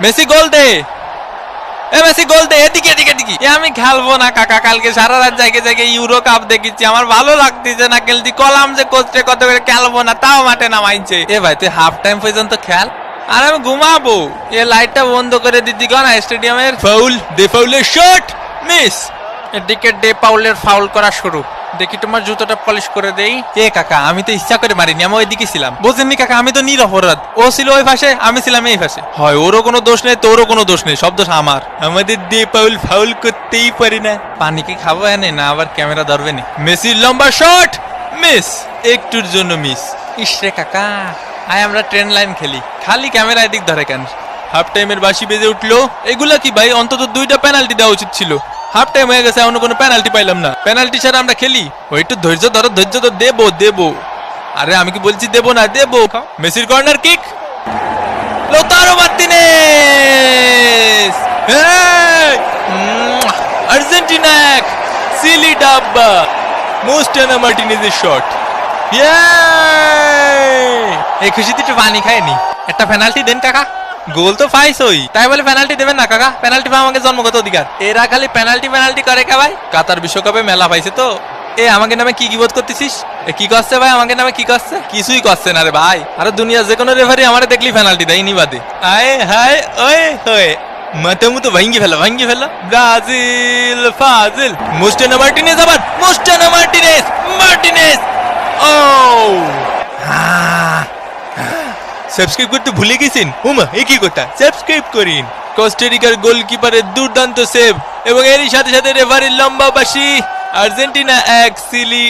Messi গোল দে, Messi গোল দে, এদিকে এদিকে এদিকে। আমি খেলবো না কাকা, কালকে সারা রাত জায়গায় জায়গায় ইউরো কাপ দেখেছি, আমার ভালো লাগতেছে না খেলতে। কলাম যে কোচে কত করে খেলবো না, তাও মাঠে নামাইছে। এ ভাই তুই হাফ টাইম পর্যন্ত খেল, আর আমি ঘুমাবো। এ লাইটটা বন্ধ করে দিদি না স্টেডিয়ামের। ফাউল, দে ফাউলের শট, মিস। এদিকে ডে পাউলের ফাউল করা শুরু। দেখি তোমার জুতোটা পলিশ করে দেই। এ কাকা আমি তো ইচ্ছা করে মারিনি, আমি ওইদিকে ছিলাম। বোঝেননি কাকা, আমি তো নিরপরাধ। ও ছিল ওই পাশে, আমি ছিলাম এই পাশে। হয় ওরও কোনো দোষ নেই, তোরও কোনো দোষ নেই, সব দোষ আমার। আমাদের ডে পাউল ফাউল করতেই পারি না। পানি কি খাবো এনে না আবার ক্যামেরা ধরবে না? মেসির লম্বা শট, মিস, একটুর জন্য মিস। ইসরে কাকা, আয় আমরা ট্রেন লাইন খেলি, খালি ক্যামেরা এদিক ধরে কেন? হাফ টাইমের বাঁশি বেজে উঠলো। এগুলা কি ভাই, অন্তত 2টা পেনাল্টি দেওয়া উচিত ছিল। হাফ টাইম হয়ে গেছে, এখনো কোনো পেনাল্টি পাইলাম না। পেনাল্টি ছাড়া আমরা খেলি? ওই একটু ধৈর্য ধরো, ধৈর্য তো দেবো দেবো। আরে আমি কি বলছি দেবো না, দেবো। মেসির corner kick, Lautaro Martinez, Argentina এক, সিলি ডাব্বা, মোস্টানা মার্টিনেজের শট। এই খুশিতে একটু পানি খায়নি। একটা পেনাল্টি দেন কাকা। গোল তো পাইছই, তাই বলে পেনাল্টি দেবেন না কাকা? পেনাল্টি পাওয়া আমাকে জন্মগত অধিকার। এরা খালি পেনাল্টি পেনাল্টি করে কে ভাই? কাতার বিশ্বকাপে মেলা পাইছে তো। এ আমাকে নামে কি বোধ করতেছিস? কি করছে ভাই আমাকে নামে? কি করছে? কিছুই করছে না রে ভাই। আরে দুনিয়া যে কোনো রেফারি আমারে দেখলি পেনাল্টি দেয়, নি বাদে। আয় হায় ওয়ে হয়ে মাথা মুতো ভাঙ্গি ফেলা, ভাঙ্গি ফেলা। ব্রাজিল ফাজিল, মোস্টানা মার্টিনেজ, আবার মোস্টানা মার্টিনেজ, মার্টিনেজ। ও সাবস্ক্রাইব করতে ভুলে গেছেন? উমা এ কি কথা, সাবস্ক্রাইব করিন। কোস্টারিকার গোলকিপারের দুর্দান্ত সেভ এবং এরই সাথে সাথে রেফারির লম্বা বাঁশি। Argentina 1, Seely